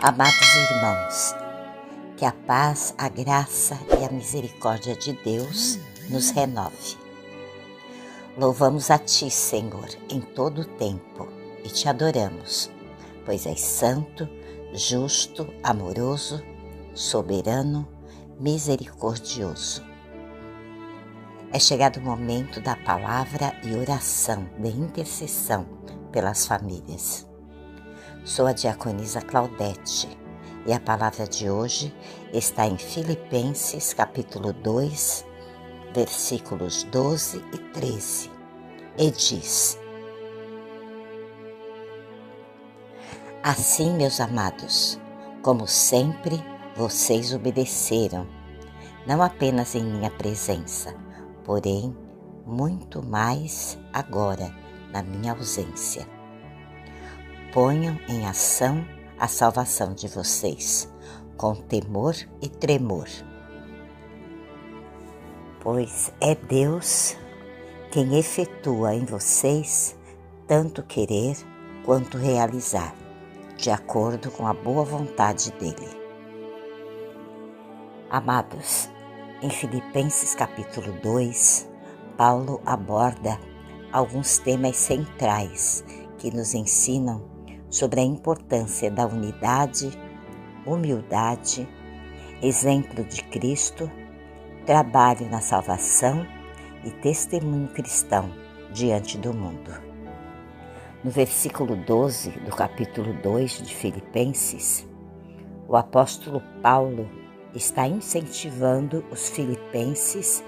Amados irmãos, que a paz, a graça e a misericórdia de Deus nos renove. Louvamos a Ti, Senhor, em todo o tempo e Te adoramos, pois és santo, justo, amoroso, soberano, misericordioso. É chegado o momento da palavra e oração de intercessão pelas famílias. Sou a diaconisa Claudete e a palavra de hoje está em Filipenses capítulo 2, versículos 12 e 13, e diz: Assim, meus amados, como sempre vocês obedeceram, não apenas em minha presença, porém muito mais agora na minha ausência. Ponham em ação a salvação de vocês, com temor e tremor. Pois é Deus quem efetua em vocês tanto querer quanto realizar, de acordo com a boa vontade dele. Amados, em Filipenses capítulo 2, Paulo aborda alguns temas centrais que nos ensinam sobre a importância da unidade, humildade, exemplo de Cristo, trabalho na salvação e testemunho cristão diante do mundo. No versículo 12 do capítulo 2 de Filipenses, o apóstolo Paulo está incentivando os filipenses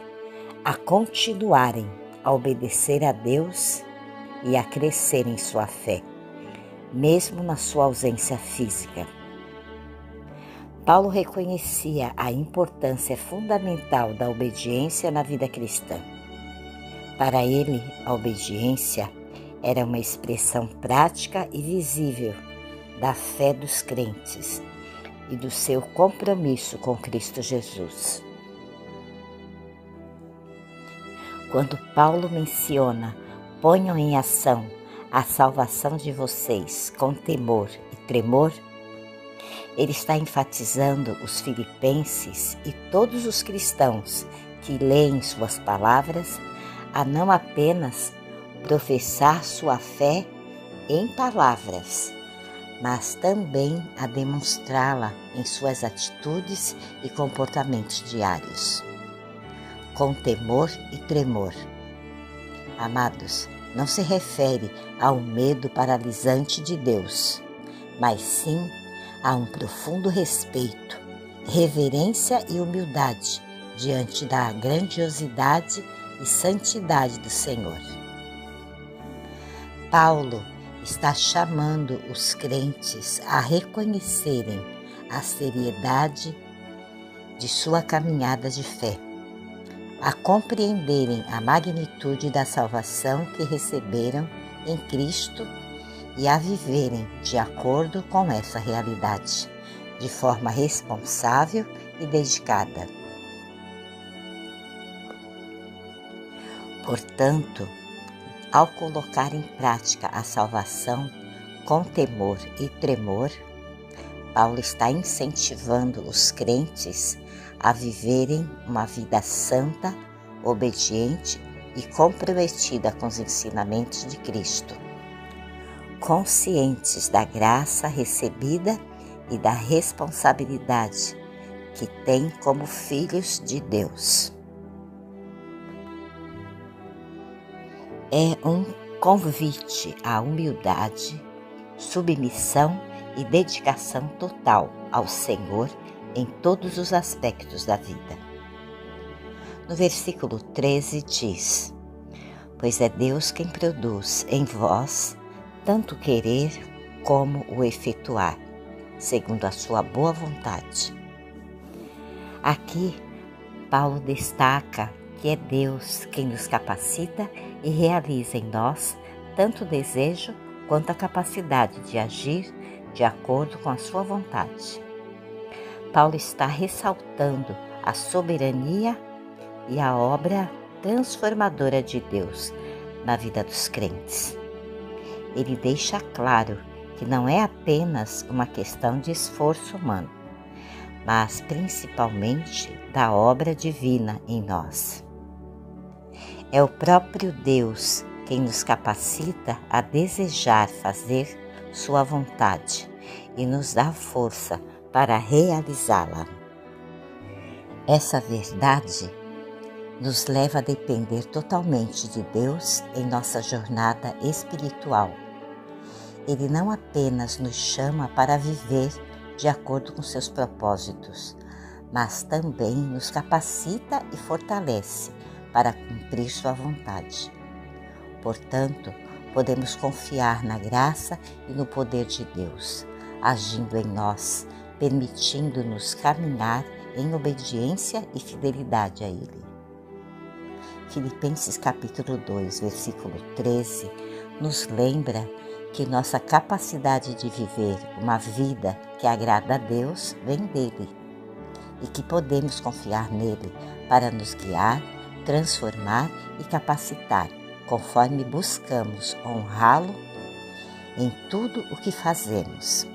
a continuarem a obedecer a Deus e a crescer em sua fé, mesmo na sua ausência física. Paulo reconhecia a importância fundamental da obediência na vida cristã. Para ele, a obediência era uma expressão prática e visível da fé dos crentes e do seu compromisso com Cristo Jesus. Quando Paulo menciona "ponham em ação a salvação de vocês com temor e tremor", ele está enfatizando os filipenses e todos os cristãos que leem suas palavras a não apenas professar sua fé em palavras, mas também a demonstrá-la em suas atitudes e comportamentos diários, com temor e tremor. Amados, não se refere ao medo paralisante de Deus, mas sim a um profundo respeito, reverência e humildade diante da grandiosidade e santidade do Senhor. Paulo está chamando os crentes a reconhecerem a seriedade de sua caminhada de fé, a compreenderem a magnitude da salvação que receberam em Cristo e a viverem de acordo com essa realidade, de forma responsável e dedicada. Portanto, ao colocar em prática a salvação com temor e tremor, Paulo está incentivando os crentes a viverem uma vida santa, obediente e comprometida com os ensinamentos de Cristo, conscientes da graça recebida e da responsabilidade que têm como filhos de Deus. É um convite à humildade, submissão e dedicação total ao Senhor em todos os aspectos da vida. No versículo 13 diz: Pois é Deus quem produz em vós tanto querer como o efetuar, segundo a sua boa vontade. Aqui, Paulo destaca que é Deus quem nos capacita e realiza em nós tanto o desejo quanto a capacidade de agir de acordo com a sua vontade. Paulo está ressaltando a soberania e a obra transformadora de Deus na vida dos crentes. Ele deixa claro que não é apenas uma questão de esforço humano, mas principalmente da obra divina em nós. É o próprio Deus quem nos capacita a desejar fazer sua vontade e nos dá força para realizá-la. Essa verdade nos leva a depender totalmente de Deus em nossa jornada espiritual. Ele não apenas nos chama para viver de acordo com seus propósitos, mas também nos capacita e fortalece para cumprir sua vontade. Portanto, podemos confiar na graça e no poder de Deus, agindo em nós, permitindo-nos caminhar em obediência e fidelidade a Ele. Filipenses capítulo 2, versículo 13, nos lembra que nossa capacidade de viver uma vida que agrada a Deus vem dele e que podemos confiar nele para nos guiar, transformar e capacitar, conforme buscamos honrá-lo em tudo o que fazemos.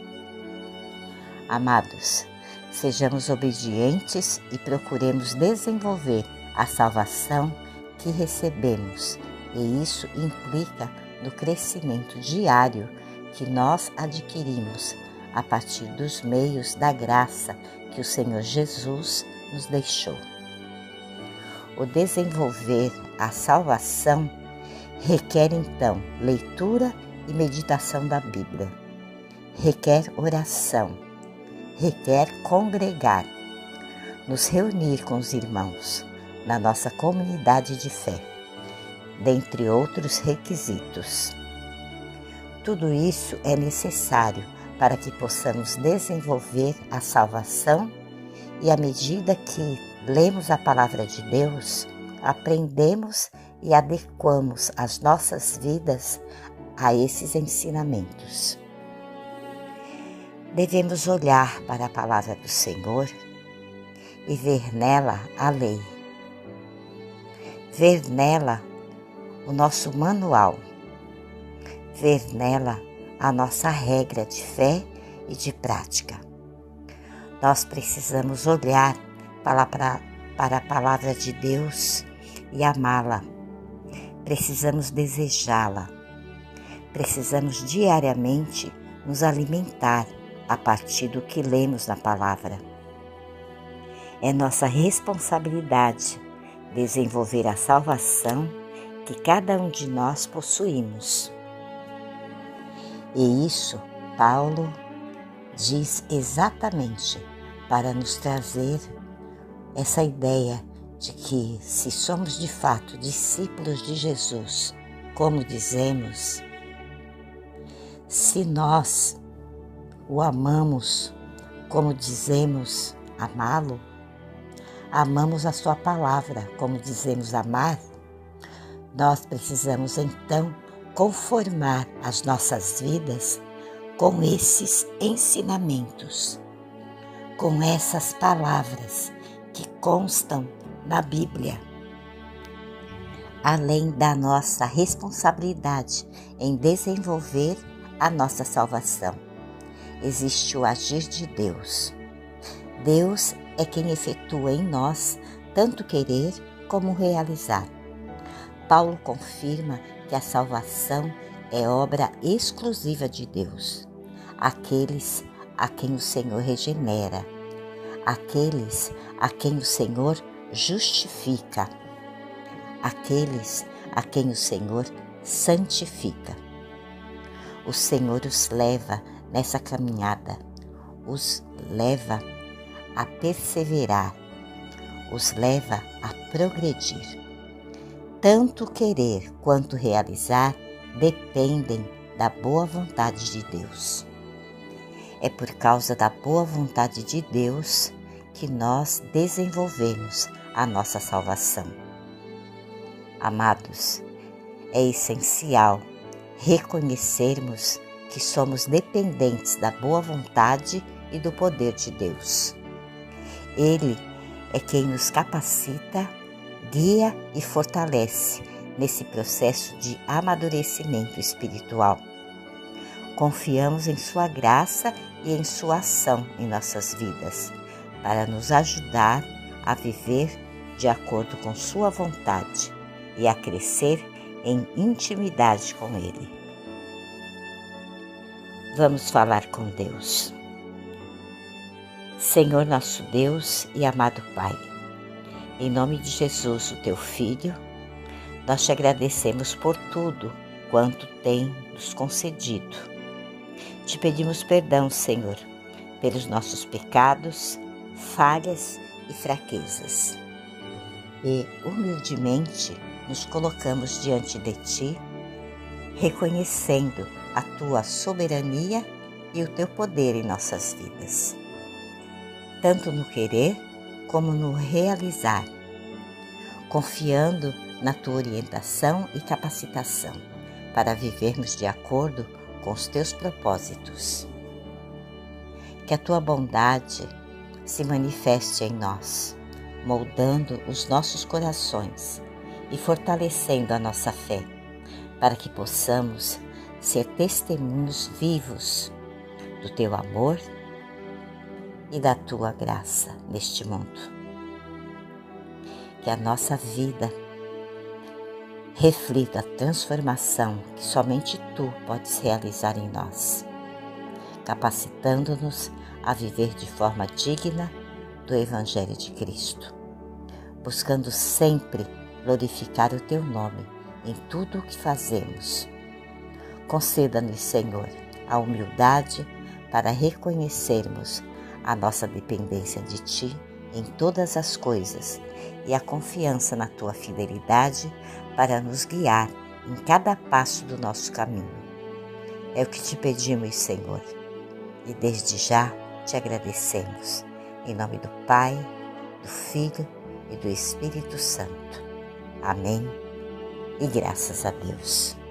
Amados, sejamos obedientes e procuremos desenvolver a salvação que recebemos, e isso implica no crescimento diário que nós adquirimos a partir dos meios da graça que o Senhor Jesus nos deixou. O desenvolver a salvação requer então leitura e meditação da Bíblia, requer oração, requer congregar, nos reunir com os irmãos na nossa comunidade de fé, dentre outros requisitos. Tudo isso é necessário para que possamos desenvolver a salvação e, à medida que lemos a palavra de Deus, aprendemos e adequamos as nossas vidas a esses ensinamentos. Devemos olhar para a palavra do Senhor e ver nela a lei, ver nela o nosso manual, ver nela a nossa regra de fé e de prática. Nós precisamos olhar para a palavra de Deus e amá-la. Precisamos desejá-la. Precisamos diariamente nos alimentar a partir do que lemos na palavra. É nossa responsabilidade desenvolver a salvação que cada um de nós possuímos. E isso Paulo diz exatamente para nos trazer essa ideia de que, se somos de fato discípulos de Jesus, como dizemos, se nós o amamos como dizemos amá-lo, amamos a sua palavra como dizemos amar, nós precisamos então conformar as nossas vidas com esses ensinamentos, com essas palavras que constam na Bíblia. Além da nossa responsabilidade em desenvolver a nossa salvação, existe o agir de Deus. Deus é quem efetua em nós tanto querer como realizar. Paulo confirma que a salvação é obra exclusiva de Deus, aqueles a quem o Senhor regenera, aqueles a quem o Senhor justifica, aqueles a quem o Senhor santifica. O Senhor os leva nessa caminhada, os leva a perseverar, os leva a progredir. Tanto querer quanto realizar dependem da boa vontade de Deus. É por causa da boa vontade de Deus que nós desenvolvemos a nossa salvação. Amados, é essencial reconhecermos que somos dependentes da boa vontade e do poder de Deus. Ele é quem nos capacita, guia e fortalece nesse processo de amadurecimento espiritual. Confiamos em sua graça e em sua ação em nossas vidas, para nos ajudar a viver de acordo com sua vontade e a crescer em intimidade com Ele. Vamos falar com Deus. Senhor nosso Deus e amado Pai, em nome de Jesus, o Teu Filho, nós te agradecemos por tudo quanto tem nos concedido. Te pedimos perdão, Senhor, pelos nossos pecados, falhas e fraquezas. E humildemente nos colocamos diante de Ti, reconhecendo a Tua soberania e o Teu poder em nossas vidas, tanto no querer como no realizar, confiando na Tua orientação e capacitação para vivermos de acordo com os Teus propósitos. Que a Tua bondade se manifeste em nós, moldando os nossos corações e fortalecendo a nossa fé, para que possamos ser testemunhos vivos do Teu amor e da Tua graça neste mundo. Que a nossa vida reflita a transformação que somente Tu podes realizar em nós, capacitando-nos a viver de forma digna do Evangelho de Cristo, buscando sempre glorificar o Teu nome em tudo o que fazemos. Conceda-nos, Senhor, a humildade para reconhecermos a nossa dependência de Ti em todas as coisas e a confiança na Tua fidelidade para nos guiar em cada passo do nosso caminho. É o que Te pedimos, Senhor, e desde já Te agradecemos. Em nome do Pai, do Filho e do Espírito Santo. Amém. E graças a Deus.